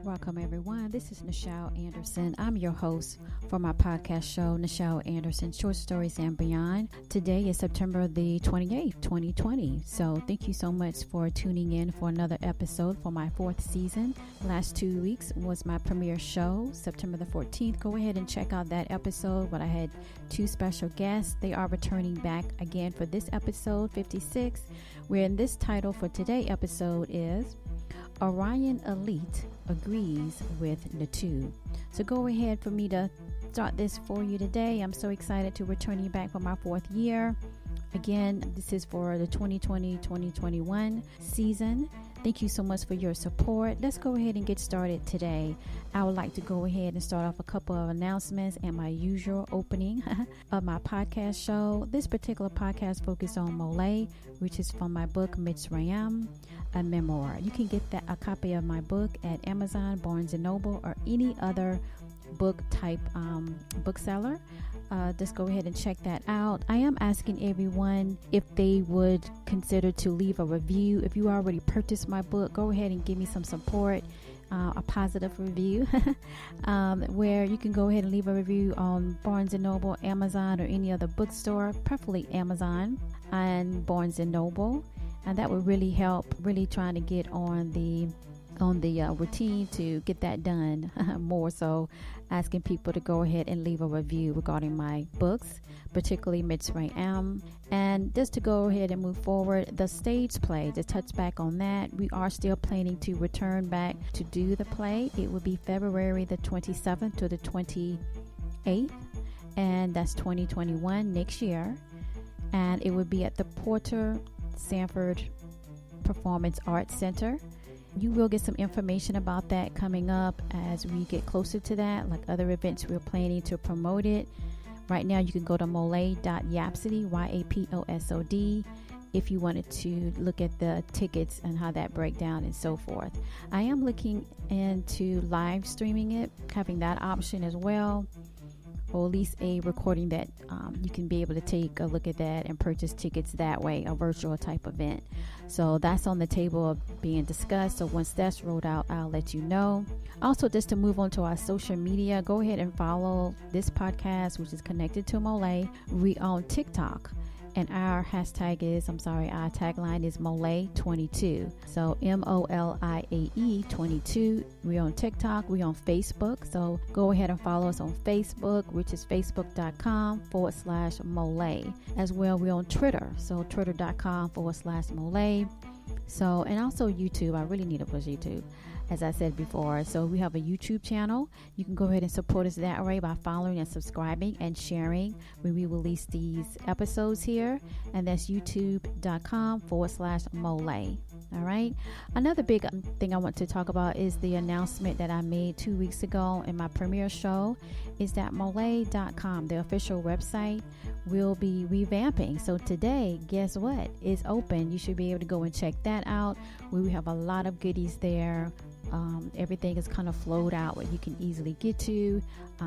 Welcome, everyone. This is Nichel Anderson. I'm your host for my podcast show, Nichel Anderson Short Stories and Beyond. Today is September the 28th, 2020. So thank you so much for tuning in for another episode for my fourth season. Last 2 weeks was my premiere show, September the 14th. Go ahead and check out that episode, but I had two special guests. They are returning back again for this episode, 56, where in this title for today's episode is Orion Elite agrees with Nontu. So go ahead for me to start this for you today. I'm so excited to return you back for my fourth year. Again, this is for the 2020-2021 season. Thank you so much for your support. Let's go ahead and get started today. I would like to go ahead and start off a couple of announcements and my usual opening of my podcast show. This particular podcast focuses on MOLIAE, which is from my book Mitsrayim, a Memoir. You can get a copy of my book at Amazon, Barnes & Noble, or any other book type bookseller. Just go ahead and check that out. I am asking everyone if they would consider to leave a review. If you already purchased my book, go ahead and give me some support, a positive review, where you can go ahead and leave a review on Barnes & Noble, Amazon, or any other bookstore, preferably Amazon and Barnes & Noble. And that would really help, really trying to get on the routine to get that done. More so asking people to go ahead and leave a review regarding my books, particularly Mitsrayim. And just to go ahead and move forward, the stage play, to touch back on that, we are still planning to return back to do the play. It will be February the 27th to the 28th, and that's 2021, next year. And it would be at the Porter Sanford Performance Arts Center. You will get some information about that coming up as we get closer to that, like other events we're planning to promote it. Right now, you can go to MOLIAE.yapsody, YAPOSOD, if you wanted to look at the tickets and how that breakdown and so forth. I am looking into live streaming it, having that option as well, or at least a recording that you can be able to take a look at that and purchase tickets that way, a virtual type event. So that's on the table of being discussed. So once that's rolled out, I'll let you know. Also, just to move on to our social media, go ahead and follow this podcast, which is connected to MOLIAE. We on TikTok. And our tagline is MOLIAE22. So MOLIAE 22. We're on TikTok. We're on Facebook. So go ahead and follow us on Facebook, which is facebook.com/MOLIAE. As well, we're on Twitter. So twitter.com/MOLIAE. So, and also YouTube. I really need to push YouTube, as I said before. So we have a YouTube channel. You can go ahead and support us that way by following and subscribing and sharing when we release these episodes here. And that's youtube.com/MOLIAE. All right. Another big thing I want to talk about is the announcement that I made 2 weeks ago in my premiere show is that MOLIAE.com, the official website, will be revamping. So today, guess what? It's open. You should be able to go and check that out. We have a lot of goodies there. Everything is kind of flowed out where you can easily get to,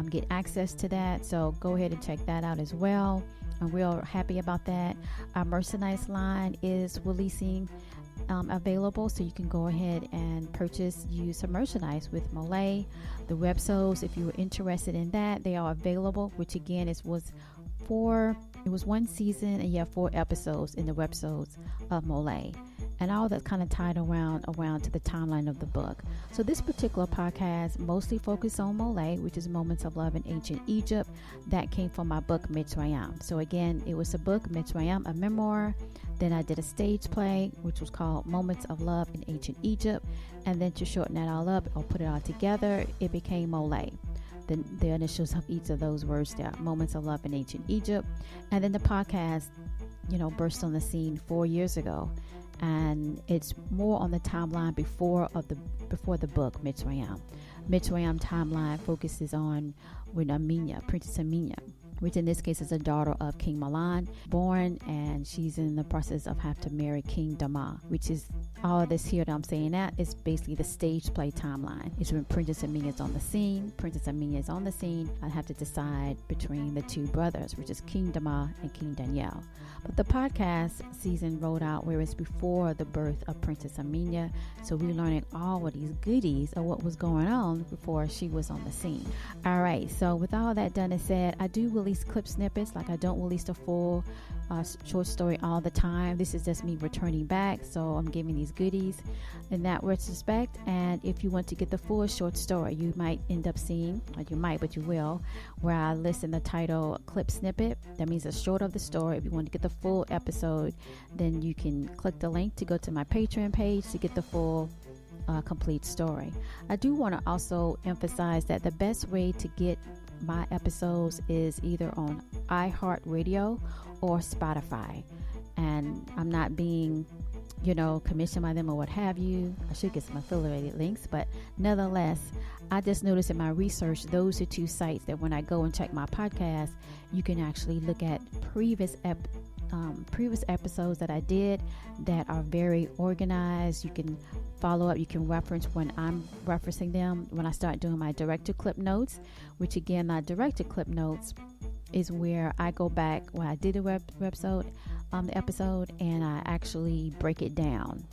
get access to that. So go ahead and check that out as well. I'm real happy about that. Our merchandise line is releasing available, so you can go ahead and use some merchandise with MOLIAE. The websodes, if you were interested in that, they are available, which again was 1 season and you have 4 episodes in the websodes of MOLIAE. And all that's kind of tied around to the timeline of the book. So this particular podcast mostly focused on MOLIAE, which is Moments of Love in Ancient Egypt. That came from my book Mitsrayim. So again, it was a book, Mitsrayim, a memoir. Then I did a stage play, which was called Moments of Love in Ancient Egypt. And then to shorten that all up or put it all together, it became MOLIAE. The initials of each of those words there, Moments of Love in Ancient Egypt. And then the podcast, burst on the scene 4 years ago. And it's more on the timeline before the book Mitsrayim. Mitsrayim timeline focuses on with Princess Amina, which in this case is a daughter of King Mahlon, born, and she's in the process of having to marry King Dama, which is all of this here that I'm saying that is basically the Stageplay timeline. It's when Princess Amelia is on the scene. I have to decide between the two brothers, which is King Dama and King Daniel. But the podcast season rolled out where it's before the birth of Princess Amelia. So we're learning all of these goodies of what was going on before she was on the scene. All right. So with all that done and said, I do release clip snippets. Like I don't release the full short story all the time. This is just me returning back. So I'm giving these goodies in that respect. And if you want to get the full short story, you might end up seeing, or you might, but you will, where I list in the title clip snippet. That means a short of the story. If you want to get the full episode, then you can click the link to go to my Patreon page to get the full complete story. I do want to also emphasize that the best way to get my episodes is either on iHeartRadio or Spotify. And I'm not being, commissioned by them or what have you. I should get some affiliated links, but nonetheless, I just noticed in my research, those are two sites that when I go and check my podcast, you can actually look at previous episodes that I did that are very organized. You can follow up. You can reference when I'm referencing them. When I start doing my director clip notes, which again, my director clip notes is where I go back when I did the episode, and I actually break it down,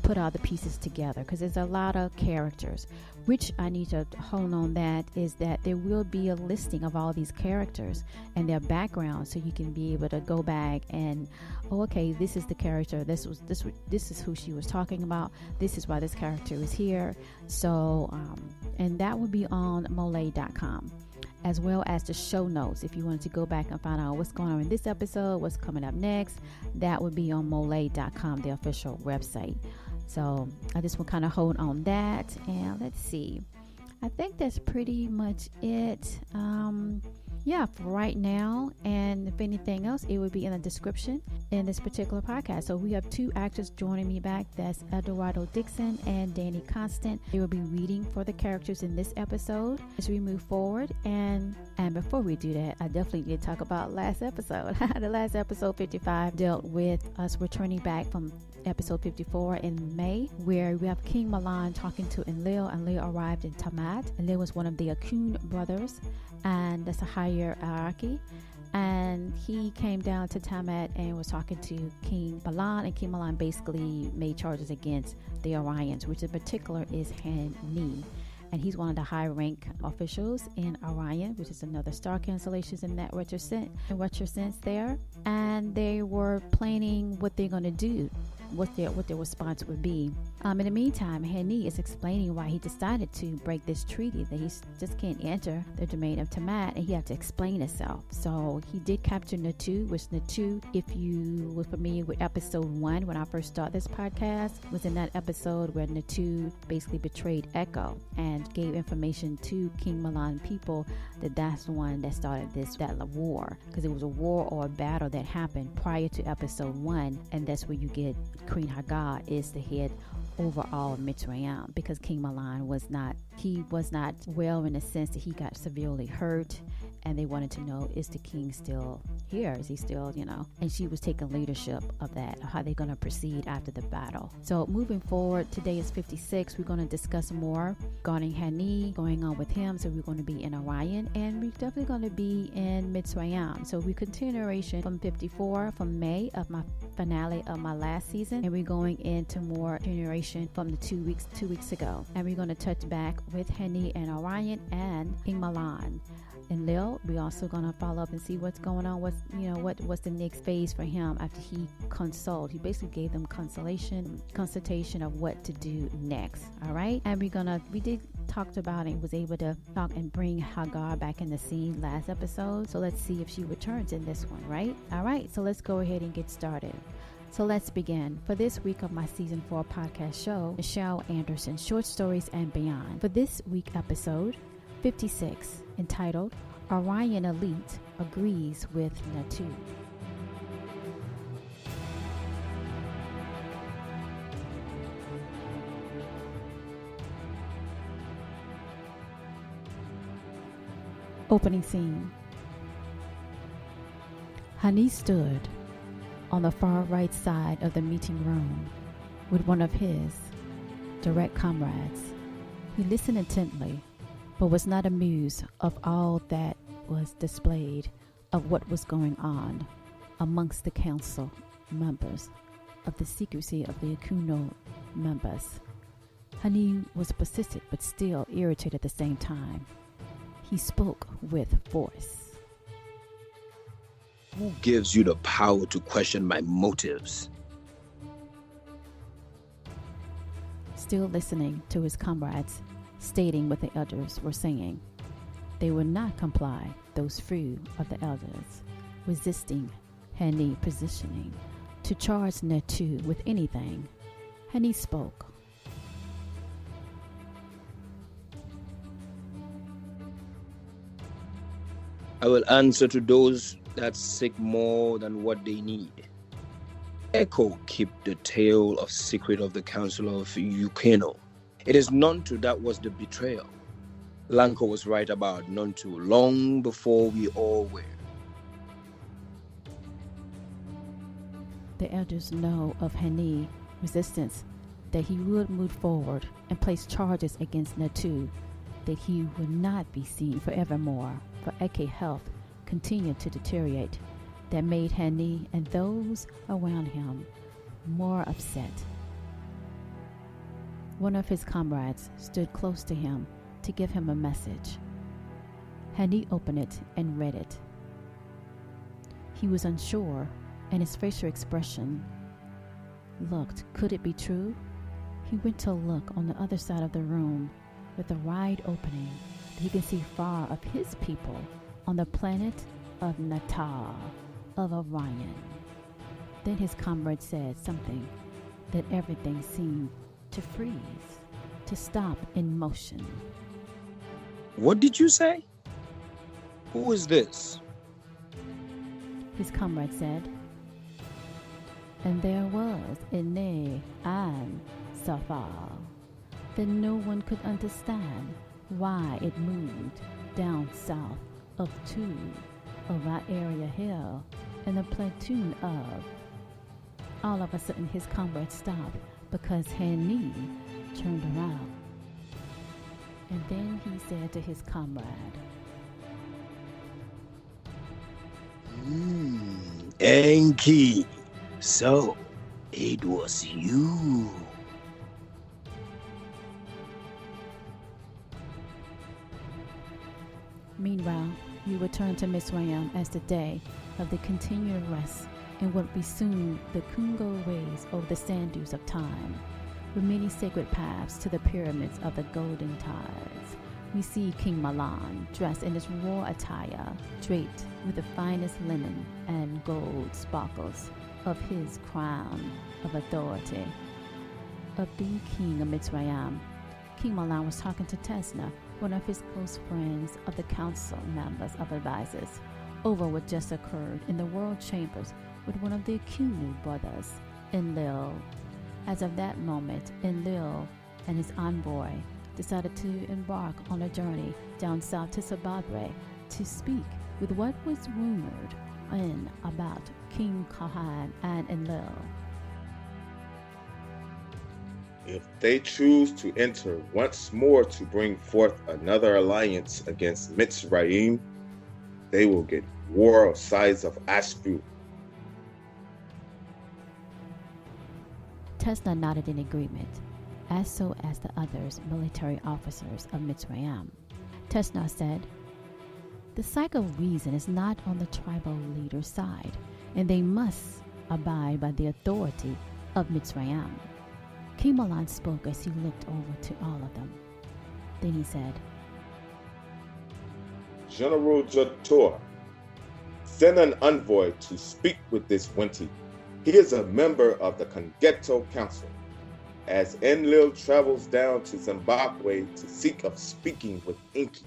put all the pieces together, because there's a lot of characters, which I need to hone on. That is that there will be a listing of all these characters and their background, so you can be able to go back and, okay, this is the character, this is who she was talking about, this is why this character is here. So and that will be on MOLIAE.com, as well as the show notes. If you wanted to go back and find out what's going on in this episode, what's coming up next, that would be on MOLIAE.com, the official website. So I just will kind of hold on that. And let's see. I think that's pretty much it. For right now. And if anything else, it would be in the description in this particular podcast. So we have two actors joining me back. That's Eduardo Dixon and Danny Constant. They will be reading for the characters in this episode as we move forward. And before we do that, I definitely need to talk about last episode. The last episode 55 dealt with us returning back from episode 54 in May, where we have King Mahlon talking to Enlil. Enlil arrived in Tiamat. Enlil was one of the Akun brothers, and that's a hierarchy. And he came down to Tiamat and was talking to King Mahlon, and King Mahlon basically made charges against the Orions, which in particular is Hanee. And he's one of the high rank officials in Orion, which is another star constellation in that retro sense there. And they were planning what they're going to do, what their response would be. In the meantime, Hanee is explaining why he decided to break this treaty, that he just can't enter the domain of Tiamat, and he had to explain himself. So he did capture Nontu, which Nontu, if you were familiar with episode 1 when I first started this podcast, was in that episode where Nontu basically betrayed Echo and gave information to King Mahlon people that's the one that started that war, because it was a war or a battle that happened prior to episode 1, and that's where you get Queen Hagar is the head overall Mitsrayim, because King Mahlon was not well, in the sense that he got severely hurt, and they wanted to know, is the king still here? Is he still, and she was taking leadership of that, how they're going to proceed after the battle. So moving forward, today is 56. We're going to discuss more regarding Hanee, going on with him. So we're going to be in Orion, and we're definitely going to be in Mitsrayim. So we continuation from 54 from May of my finale of my last season, and we're going into more generation from the 2 weeks ago, and we're going to touch back with Hanee and Orion and King Mahlon. Enlil, we're also going to follow up and see what's going on, what's the next phase for him after he he basically gave them consultation of what to do next. All right, and we did talked about it, was able to talk and bring Hagar back in the scene last episode, so let's see if she returns in this one, right? All right, so let's go ahead and get started. So let's begin. For this week of my season 4 podcast show, Nichel Anderson, Short Stories and Beyond. For this week episode 56, entitled Orion Elite Agrees with Nontu. Opening scene. Hanee stood on the far right side of the meeting room, with one of his direct comrades. He listened intently, but was not amused of all that was displayed of what was going on amongst the council members, of the secrecy of the Akuno members. Hanee was persistent but still irritated at the same time. He spoke with force. Who gives you the power to question my motives? Still listening to his comrades, stating what the elders were saying. They would not comply, those few of the elders, resisting Hanee positioning to charge Nontu with anything. Hanee spoke. I will answer to those that seek more than what they need. Echo keep the tale of secret of the council of Ukeno. It is Nontu that was the betrayal. Lanko was right about Nontu long before we all were. The elders know of Hanee resistance, that he would move forward and place charges against Nontu, that he would not be seen forevermore, for Eke health continued to deteriorate. That made Hanee and those around him more upset. One of his comrades stood close to him to give him a message. Hanee opened it and read it. He was unsure, and his facial expression looked, could it be true? He went to look on the other side of the room with a wide opening that he could see far of his people on the planet of Natal of Orion. Then his comrade said something that everything seemed to freeze, to stop in motion. What did you say? Who is this? His comrade said, and there was Enlil and Safar, that no one could understand why it moved down south of two of our area hill and the platoon of. All of a sudden his comrade stopped because Hanee turned around. And then he said to his comrade, Enki, so it was you. Meanwhile, you return to Mitsrayim as the day of the continual rest in what be soon the Kungo ways over the sand dunes of time, with many sacred paths to the pyramids of the golden tides. We see King Mahlon dressed in his royal attire, draped with the finest linen and gold sparkles of his crown of authority. Of being king of Mitsrayim, King Mahlon was talking to Tesna, one of his close friends of the council members of advisors, over what just occurred in the world chambers with one of the Akunu brothers, Enlil. As of that moment, Enlil and his envoy decided to embark on a journey down south to Stageplay to speak with what was rumored in about King Kahan and Enlil. If they choose to enter once more to bring forth another alliance against Mitsrayim, they will get war of size of Ashbu. Tesla nodded in agreement, as so as the others military officers of Mitsrayim. Tesla said, the cycle of reason is not on the tribal leader's side, and they must abide by the authority of Mitsrayim. King Mahlon spoke as he looked over to all of them. Then he said, General Jator, send an envoy to speak with this Winti. He is a member of the Congetto Council, as Enlil travels down to Zimbabwe to seek of speaking with Enki.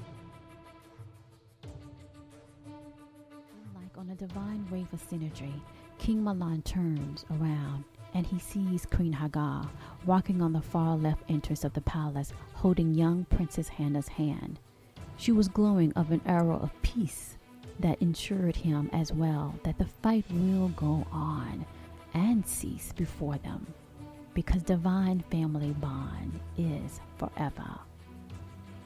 Like on a divine wave of synergy, King Mahlon turns around and he sees Queen Hagar walking on the far left entrance of the palace, holding young Princess Hannah's hand. She was glowing of an arrow of peace that ensured him as well that the fight will go on and cease before them, because divine family bond is forever.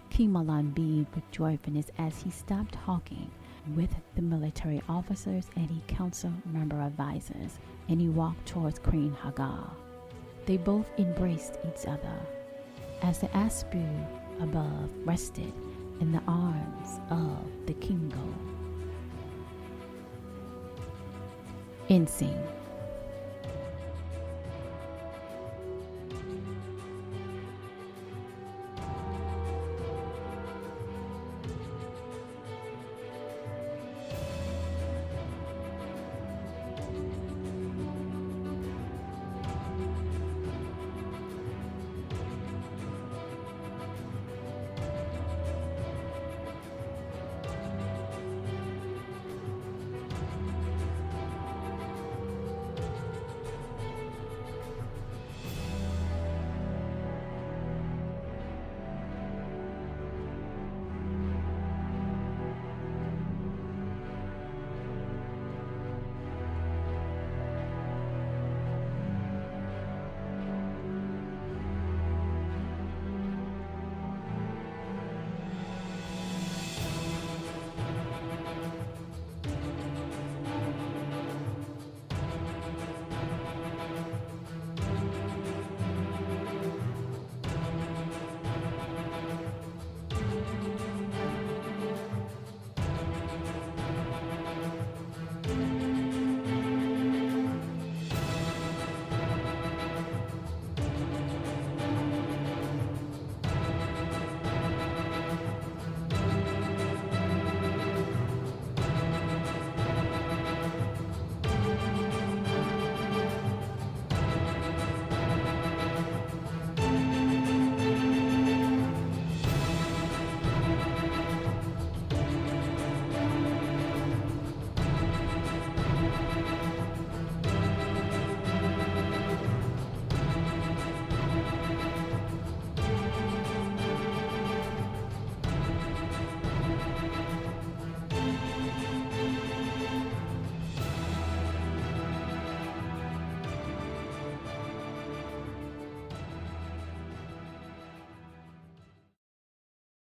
King Mahlon beamed with joyfulness as he stopped talking with the military officers and he council member advisors, and he walked towards Queen Hagar. They both embraced each other as the aspu above rested in the arms of the Kingo. End scene.